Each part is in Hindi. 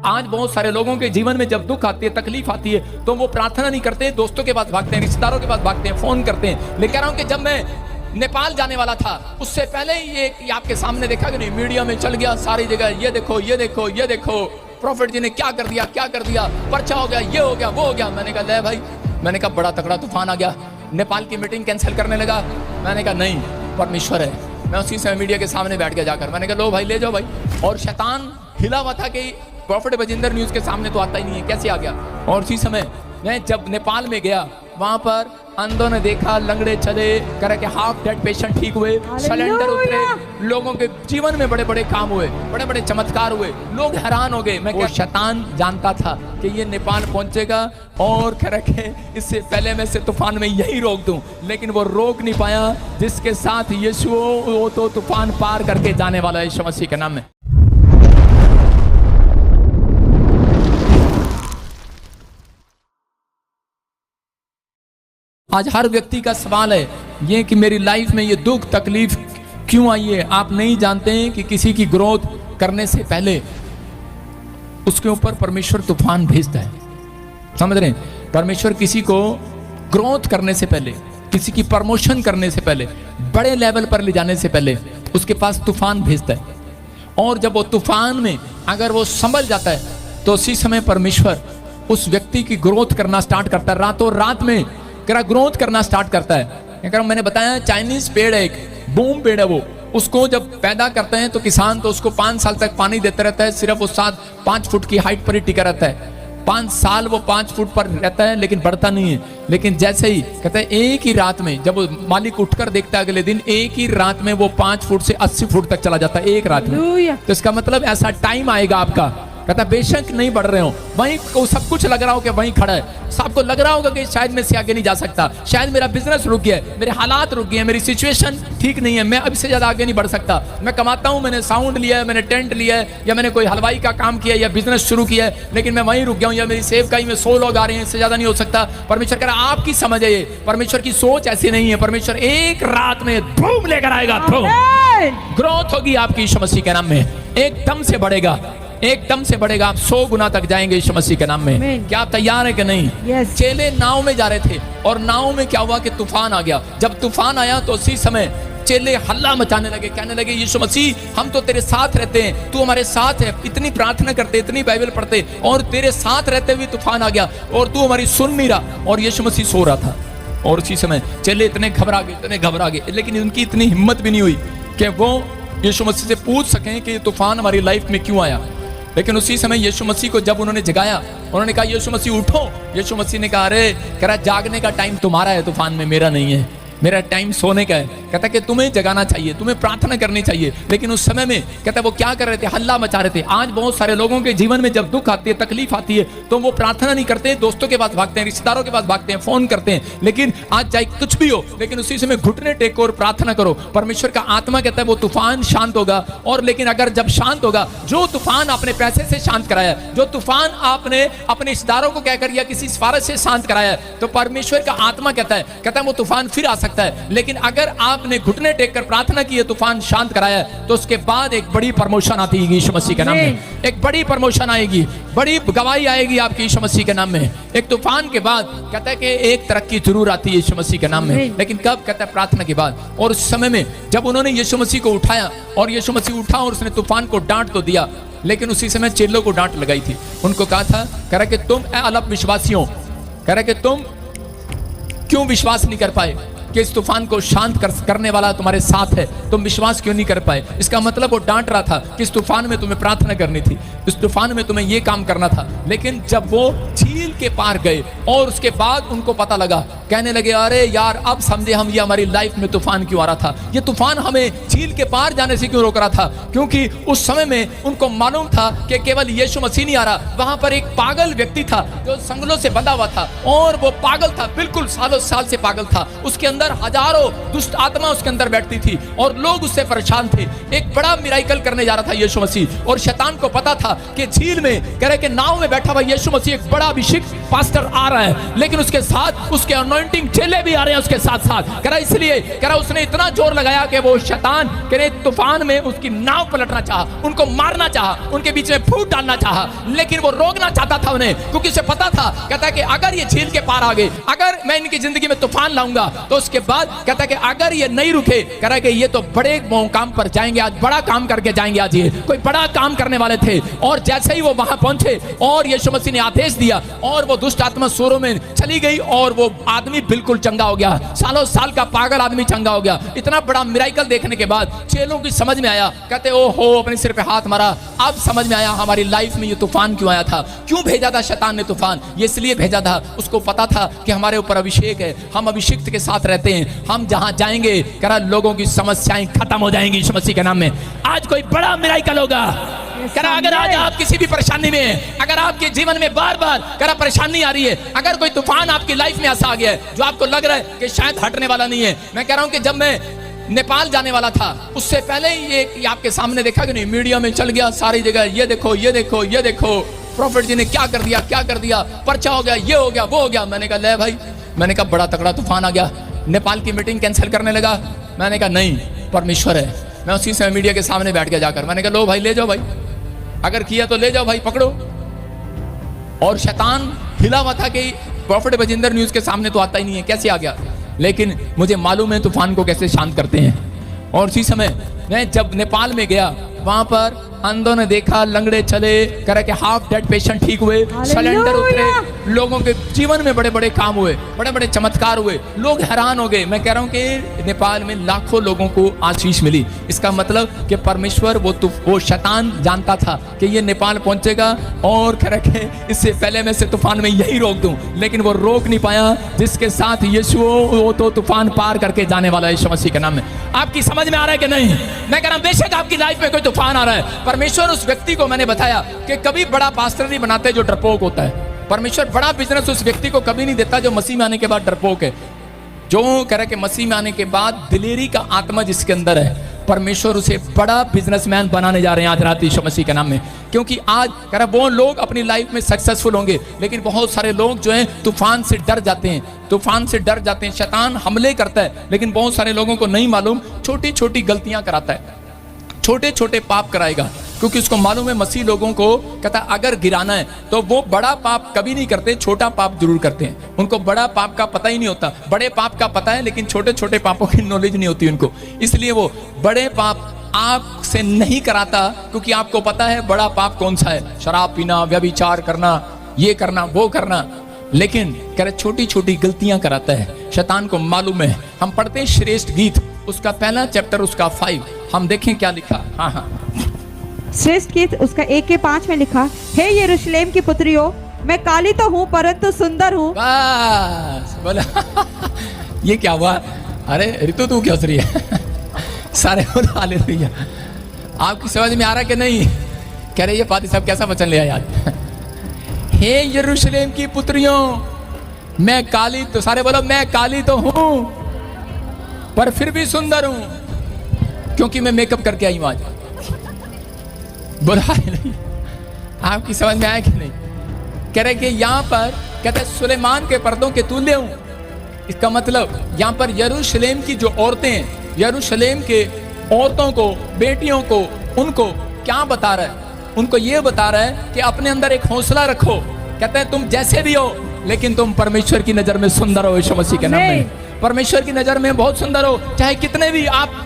आज बहुत सारे लोगों के जीवन में जब दुख आती है, तकलीफ आती है, तो वो प्रार्थना नहीं करते, दोस्तों के पास भागते हैं, रिश्तेदारों के पास भागते हैं, फोन करते हैं। लेकिन कह रहा हूं कि जब मैं नेपाल जाने वाला था, उससे पहले ही ये आपके सामने देखा कि नहीं, मीडिया में चल गया सारी जगह, ये देखो ये देखो ये देखो, प्रॉफिट जी ने क्या कर दिया, क्या कर दिया, पर्चा हो गया, ये हो गया, वो हो गया। मैंने कहा ले भाई, मैंने कहा बड़ा तगड़ा तूफान आ गया, नेपाल की मीटिंग कैंसिल करने लगा। मैंने कहा नहीं, परमेश्वर है। मैं उसी समय मीडिया के सामने बैठ गया जाकर, मैंने कहा लो भाई ले जाओ भाई। और शैतान हिला हुआ था कि प्रॉफिट बजिंदर न्यूज के सामने तो आता ही नहीं है, कैसे आ गया। और उसी समय मैं जब नेपाल में गया, वहां पर अंधों ने देखा, लंगड़े चले, करे के हाफ डेड पेशेंट ठीक हुए, सिलेंडर उतरे, लोगों के जीवन में बड़े बड़े काम हुए, बड़े बड़े चमत्कार हुए, लोग हैरान हो गए। मैं क्या, शैतान जानता था कि ये नेपाल पहुंचेगा और करे के इससे पहले मैं से तूफान में यही रोक दूं, लेकिन वो रोक नहीं पाया। जिसके साथ यीशु वो तो तूफान पार करके जाने वाला है, यीशु मसीह के नाम में। आज हर व्यक्ति का सवाल है ये कि मेरी लाइफ में ये दुख तकलीफ क्यों आई है। आप नहीं जानते हैं कि किसी की ग्रोथ करने से पहले उसके ऊपर परमेश्वर तूफान भेजता है। समझ रहे हैं? परमेश्वर किसी को ग्रोथ करने से पहले, किसी की प्रमोशन करने से पहले, बड़े लेवल पर ले जाने से पहले उसके पास तूफान भेजता है। और जब वो तूफान में अगर वो संभल जाता है तो उसी समय परमेश्वर उस व्यक्ति की ग्रोथ करना स्टार्ट करता है, रातों रात में ग्रोथ करना स्टार्ट करता है। मैंने बताया चाइनीज पेड़ है, एक बूम पेड़ है, वो उसको जब पैदा करते हैं तो किसान तो उसको 5 साल तक पानी देता रहता है, सिर्फ वो 5 फुट की हाइट पर ही टिका रहता है। 5 साल वो 5 फुट पर रहता है लेकिन बढ़ता नहीं है। लेकिन जैसे ही कहते हैं एक ही रात में जब वो मालिक उठकर देखता है अगले दिन, एक ही रात में वो 5 फुट से 80 फुट तक चला जाता है एक रात में। तो इसका मतलब ऐसा टाइम आएगा आपका, कहता बेशक नहीं बढ़ रहे हो, वहीं को सब कुछ लग रहा हो कि वहीं खड़ा है, सबको लग रहा होगा कि शायद मैं से आगे नहीं जा सकता, शायद मेरा बिजनेस रुक गया है, मेरे हालात रुक गए हैं, मेरी सिचुएशन ठीक नहीं है, मैं अब से ज्यादा आगे नहीं बढ़ सकता। मैं कमाता हूं, मैंने साउंड लिया है, मैंने टेंट लिया है, या मैंने कोई हलवाई का काम किया या बिजनेस शुरू किया है, लेकिन मैं वहीं रुक गया हूं, या मेरी सेवकाई में 100 लोग आ रहे हैं, इससे ज्यादा नहीं हो सकता। परमेश्वर कह रहा है आपकी समझ है ये, परमेश्वर की सोच ऐसी नहीं है। परमेश्वर एक रात में धूम लेकर आएगा, ग्रोथ होगी आपकी यीशु मसीह के नाम में, एकदम से बढ़ेगा, एकदम से बढ़ेगा। आप 100 गुना तक जाएंगे यीशु मसीह के नाम में। क्या आप तैयार हैं कि नहीं? चेले नाव में जा रहे थे और नाव में क्या हुआ कि तूफान आ गया। जब तूफान आया तो उसी समय चेले हल्ला मचाने लगे, कहने लगे यीशु मसीह हम तो तेरे साथ रहते हैं, तू हमारे साथ है, इतनी प्रार्थना करते, इतनी बाइबल पढ़ते और तेरे साथ रहते हुए तूफान आ गया और तू हमारी सुन नहीं रहा। और यीशु मसीह सो रहा था। और उसी समय चेले इतने घबरा गए, लेकिन उनकी इतनी हिम्मत भी नहीं हुई कि वो यीशु मसीह से पूछ सकें कि तूफान हमारी लाइफ में क्यों आया। लेकिन उसी समय यीशु मसीह को जब उन्होंने जगाया, उन्होंने कहा यीशु मसीह उठो। यीशु मसीह ने कहा अरे, कह रहा जागने का टाइम तुम्हारा है तूफान में, मेरा नहीं है, मेरा टाइम सोने का है। कहता कि तुम्हें जगाना चाहिए, तुम्हें प्रार्थना करनी चाहिए। लेकिन उस समय में कहता वो क्या कर रहे थे, हल्ला मचा रहे थे। आज बहुत सारे लोगों के जीवन में जब दुख आती है, तकलीफ आती है, तो वो प्रार्थना नहीं करते, दोस्तों के पास भागते हैं, रिश्तेदारों के पास भागते हैं, फोन करते हैं। लेकिन आज चाहे कुछ भी हो, लेकिन उसी समय घुटने टेको और प्रार्थना करो। परमेश्वर का आत्मा कहता है वो तूफान शांत होगा। और लेकिन अगर जब शांत होगा, जो तूफान आपने पैसे से शांत कराया, जो तूफान आपने अपने रिश्तेदारों को कहकर या किसी सिफारिश से शांत कराया, तो परमेश्वर का आत्मा कहता है वो तूफान फिर आ सकता है। लेकिन अगर आपने घुटने टेक कर प्रार्थना की है, तूफान शांत कराया, तो उसके बाद एक बड़ी प्रमोशन आती है यीशु मसीह के नाम में। एक बड़ी प्रमोशन आएगी, बड़ी गवाही आएगी आपकी यीशु मसीह के नाम में। एक तूफान के बाद कहता है कि एक तरक्की जरूर आती है यीशु मसीह के नाम में। लेकिन कब? कहता है प्रार्थना के बाद। और उस समय में जब उन्होंने यीशु मसीह को उठाया और यीशु मसीह उठा और उसने तूफान को डांट तो दिया, लेकिन उसी समय चेलों को डांट लगाई थी। उनको कहा था, कह रहा कि तुम अल्प विश्वासियों, कह रहा कि तुम क्यों विश्वास नहीं कर पाए कि इस तूफान को शांत करने वाला तुम्हारे साथ है, तुम विश्वास क्यों नहीं कर पाए। इसका मतलब वो डांट रहा था कि इस तूफान में तुम्हें प्रार्थना करनी थी, इस तूफान में तुम्हें ये काम करना था। लेकिन जब वो झील के पार गए और उसके बाद उनको पता लगा, कहने लगे अरे यार अब समझे हम, ये हमारी लाइफ में तूफान क्यों आ रहा था, ये तूफान हमें झील के पार जाने से क्यों रोक रहा था। क्योंकि उस समय में उनको मालूम था कि केवल यीशु मसीह नहीं आ रहा, वहां पर एक पागल व्यक्ति था जो संगलों से बंधा हुआ था। और वो पागल था, बिल्कुल सालों साल से पागल था। उसके अंदर हजारों दुष्ट आत्मा उसके अंदर बैठती थी और लोग उससे परेशान थे। एक बड़ा मिराइकल करने जा रहा था यीशु मसीह, और शैतान को पता था कि झील में कह रहे कि नाव में बैठा हुआ यीशु मसीह एक बड़ा अभिषेक पास्टर आ रहा है, लेकिन उसके साथ उसके अनॉइंटिंग चेले भी आ रहे हैं उसके साथ साथ। कह रहा इसलिए, कह रहा उसने इतना जोर लगाया कि वो शैतान कह रहे तूफान में उसकी नाव पलटना चाहा, उनको मारना चाहा, उनके बीच में फूट डालना चाहा, लेकिन वो रोकना चाहता था उन्हें, क्योंकि उसे पता था, कहता है कि अगर ये झील के पार आ गए, अगर मैं इनकी जिंदगी में तूफान लाऊंगा तो उसके बाद कहता है कि अगर ये नहीं रुके, कह रहा है कि ये तो बड़े काम पर जाएंगे, आज बड़ा काम करके जाएंगे, आज ये कोई बड़ा काम करने वाले थे। और जैसे ही वो वहां पहुंचे और यीशु मसीह ने आदेश दिया और वो दुष्ट आत्मा सूरों में चली गई और वो आदमी बिल्कुल चंगा हो गया, सालों साल का पागल आदमी चंगा हो गया। इतना बड़ा मिराकल देखने के बाद चेलों की समझ में आया, कहते ओहो, अपने सिर पे हाथ मारा, अब समझ में आया हमारी लाइफ में ये तूफान क्यों आया था, क्यों भेजा था शैतान ने तूफान। ये इसलिए भेजा था, उसको पता था कि हमारे ऊपर अभिषेक है, हम अभिषिक्त के साथ रहते हैं, हम जहां जाएंगे करा लोगों की समस्याएं खत्म हो जाएंगी यीशु मसीह के नाम में। आज कोई बड़ा मिराकल होगा। करा अगर आज आप किसी भी परेशानी में हैं, अगर आपके जीवन में बार बार करा परेशानी आ रही है, अगर कोई तूफान आपकी लाइफ में ऐसा आ गया है जो आपको लग रहा है कि शायद हटने वाला नहीं है। मैं कह रहा हूं कि जब मैं नेपाल जाने वाला था उससे पहले ही ये आपके सामने देखा कि नहीं, मीडिया में चल गया सारी जगह, ये देखो ये देखो ये देखो, प्रॉफिट जी ने क्या कर दिया क्या कर दिया, पर्चा हो गया, ये हो गया वो हो गया। मैंने कहा ले भाई, मैंने कहा बड़ा तगड़ा तूफान आ गया, नेपाल की मीटिंग कैंसिल करने लगा। मैंने कहा नहीं, परमेश्वर है। मैं उसी समय मीडिया के सामने बैठ गया जाकर, मैंने कहा लो भाई ले जाओ भाई, अगर किया तो ले जाओ भाई, पकड़ो। और शैतान हिला हुआ था कि प्रॉफिट बजिंदर न्यूज के सामने तो आता ही नहीं है, कैसे आ गया, लेकिन मुझे मालूम है तूफान को कैसे शांत करते हैं। और उसी समय मैं जब नेपाल में गया, वहां पर अंधों ने देखा, लंगड़े चले, कह रहे कि हाफ डेड पेशेंट ठीक हुए, सिलेंडर उतरे, लोगों के जीवन में बड़े बड़े काम हुए, बड़े बड़े चमत्कार हुए, लोग हैरान हो गए। मैं कह रहा हूं कि नेपाल में लाखों लोगों को आशीष मिली। इसका मतलब कि परमेश्वर वो शैतान जानता था कि ये नेपाल पहुंचेगा और कह रहे कि इससे पहले मैं से तूफान में यही रोक दूं, लेकिन वो रोक नहीं पाया। जिसके साथ यीशु वो तो तूफान पार करके जाने वाला है यीशु मसीह के नाम में। आपकी समझ में आ रहा है कि नहीं? मैं कह रहा हूं बेशक आपकी लाइफ में कोई तूफान आ रहा है, परमेश्वर उस व्यक्ति को, मैंने बताया कि कभी बड़ा पास्टर नहीं बनाते जो डरपोक होता है। परमेश्वर बड़ा बिजनेस उस व्यक्ति को कभी नहीं देता जो मसीह में आने के बाद डरपोक है। जो कह रहा कि मसीह में आने के बाद दिलेरी का आत्मा जिसके अंदर है, परमेश्वर उसे बड़ा बिजनेसमैन बनाने जा रहे हैं आज रात यीशु मसीह के नाम में। क्योंकि आज कह रहा वो लोग अपनी लाइफ में सक्सेसफुल होंगे, लेकिन बहुत सारे लोग जो हैं तूफान से डर जाते हैं, तूफान से डर जाते हैं। शैतान हमले करता है, लेकिन बहुत सारे लोगों को नहीं मालूम, छोटी छोटी गलतियां कराता है, छोटे छोटे पाप कराएगा, क्योंकि उसको मालूम है मसीह लोगों को कहता अगर गिराना है तो वो बड़ा पाप कभी नहीं करते, छोटा पाप जरूर करते हैं। उनको बड़ा पाप का पता ही नहीं होता, बड़े पाप का पता है लेकिन छोटे छोटे पापों की नॉलेज नहीं होती उनको। इसलिए वो बड़े पाप आपसे नहीं कराता, क्योंकि आपको पता है बड़ा पाप कौन सा है, शराब पीना, व्यभिचार करना, ये करना वो करना। लेकिन कह रहे छोटी छोटी गलतियां कराता है, शैतान को मालूम है। हम पढ़ते हैं श्रेष्ठ गीत, उसका पहला चैप्टर उसका 5, हम देखें क्या लिखा। हाँ हाँ, श्रेष्ठ गीत उसका 1:5 में लिखा, हे यरूशलेम की पुत्रियों, मैं काली तो हूँ परंतु सुंदर हूँ। बस बोला ये क्या हुआ? अरे ऋतु तू क्या हंस रही है? सारे हालेलुया। आपकी समझ में आ रहा कि नहीं? कह रहे ये पादी साहब कैसा वचन ले आया आज? हे यरूशलेम की पुत्रियों, मैं काली तो, सारे बोलो मैं काली तो हूं पर फिर भी सुंदर हूं, क्योंकि मैं मेकअप करके आई हूं आज। बुरा नहीं, आपकी समझ में आया कि नहीं? कह रहे कि यहां पर कहते हैं सुलेमान के पर्दों के तुल्य हूं। इसका मतलब यहां पर यरूशलेम की जो औरतें हैं, यरूशलेम के औरतों को, बेटियों को, उनको क्या बता रहा है? उनको ये बता रहा है कि अपने अंदर एक हौसला रखो। कहते हैं तुम जैसे भी हो, लेकिन तुम परमेश्वर की नजर में सुंदर हो यीशु मसीह के नाम में। परमेश्वर की नजर में बहुत सुंदर हो, चाहे कितने भी आप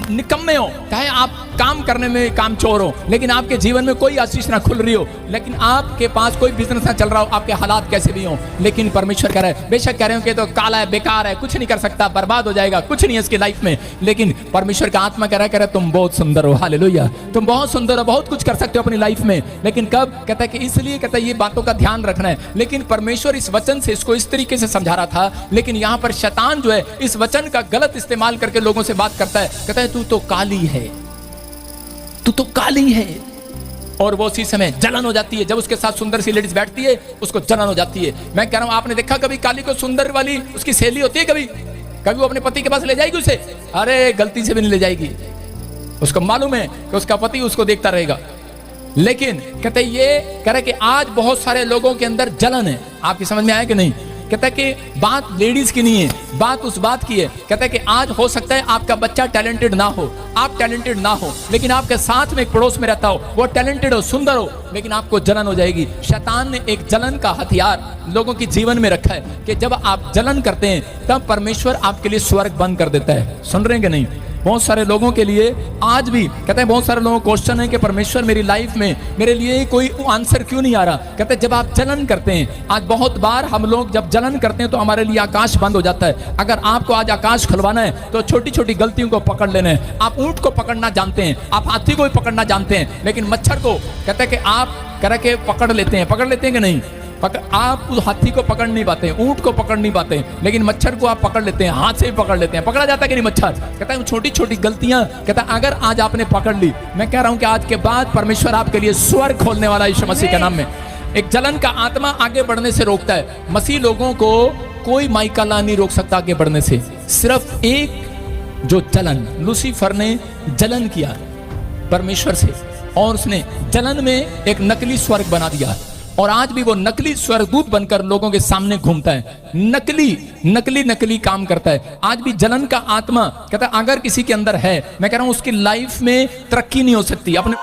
निकम्मे हो, चाहे आप काम करने में काम चोर हो, लेकिन आपके जीवन में कोई आशीष ना खुल रही हो, लेकिन आपके पास कोई बिजनेस ना चल रहा हो, आपके हालात कैसे भी हो, लेकिन परमेश्वर कह रहा है, बेशक कह रहे हो कि तो काला है, बेकार है, कुछ नहीं कर सकता, बर्बाद हो जाएगा, कुछ नहीं है इसकी लाइफ में, लेकिन परमेश्वर का आत्मा कह रहा है तुम बहुत सुंदर हो। हालेलुया, तुम बहुत सुंदर हो, बहुत कुछ कर सकते हो अपनी लाइफ में। लेकिन कब? कहता है कि इसलिए, कहता है ये बातों का ध्यान रखना है। लेकिन परमेश्वर इस वचन से इसको इस तरीके से समझा रहा था, लेकिन यहाँ पर शैतान जो है इस वचन का गलत इस्तेमाल करके लोगों से बात करता है। कहता है तू तो काली है, तू तो काली है, और वो उसी समय जलन हो जाती है। जब उसके साथ सुंदर सी लेडीज बैठती है, उसको जलन हो जाती है। मैं कह रहा हूं, आपने देखा कभी काली को सुंदर वाली उसकी सहेली होती है? कभी वो अपने पति के पास ले जाएगी उसे? अरे गलती से भी नहीं ले जाएगी। उसको मालूम है कि उसका पति उसको देखता रहेगा, लेकिन कहते ये कह रहे कि आज बहुत सारे लोगों के अंदर जलन है। आपकी समझ में आया कि नहीं? कहता है कि बात लेडीज की नहीं है, बात उस बात की है। कहता है कि आज हो सकता है आपका बच्चा टैलेंटेड ना हो, आप टैलेंटेड ना हो, लेकिन आपके साथ में एक पड़ोस में रहता हो, वो टैलेंटेड हो, सुंदर हो, लेकिन आपको जलन हो जाएगी। शैतान ने एक जलन का हथियार लोगों के जीवन में रखा है कि जब आप जलन करते हैं तब परमेश्वर आपके लिए स्वर्ग बंद कर देता है। सुन रहे हैं कि नहीं? बहुत सारे लोगों के लिए आज भी कहते हैं, बहुत सारे लोगों को क्वेश्चन है कि परमेश्वर मेरी लाइफ में मेरे लिए कोई आंसर क्यों नहीं आ रहा। कहते हैं जब आप जलन करते हैं, आज बहुत बार हम लोग जब जलन करते हैं तो हमारे लिए आकाश बंद हो जाता है। अगर आपको आज आकाश खुलवाना है तो छोटी छोटी गलतियों को पकड़ लेना है। आप ऊंट को पकड़ना जानते हैं, आप हाथी को भी पकड़ना जानते हैं, लेकिन मच्छर को कहते हैं कि आप करके पकड़ लेते हैं कि नहीं? आप उस हाथी को पकड़ नहीं पाते, ऊंट को पकड़ नहीं पाते, लेकिन मच्छर को आप पकड़ लेते हैं, हाथ से भी पकड़ लेते हैं। पकड़ा जाता है कि नहीं मच्छर? कहता है छोटी छोटी गलतियां, कहता है अगर आज आपने पकड़ ली, मैं कह रहा हूं कि आज के बाद परमेश्वर आपके लिए स्वर्ग खोलने वाला यीशु मसीह के नाम में। एक जलन का आत्मा आगे बढ़ने से रोकता है। मसीह लोगों को कोई माइकाला नहीं रोक सकता आगे बढ़ने से। सिर्फ एक जो जलन, लूसीफर ने जलन किया परमेश्वर से और उसने जलन में एक नकली स्वर्ग बना दिया, और आज भी वो नकली स्वर्गदूत बनकर लोगों के सामने घूमता है, नकली काम करता है। आज भी जलन का आत्मा कहता है अगर किसी के अंदर है, मैं कह रहा हूं उसकी लाइफ में तरक्की नहीं हो सकती। अपने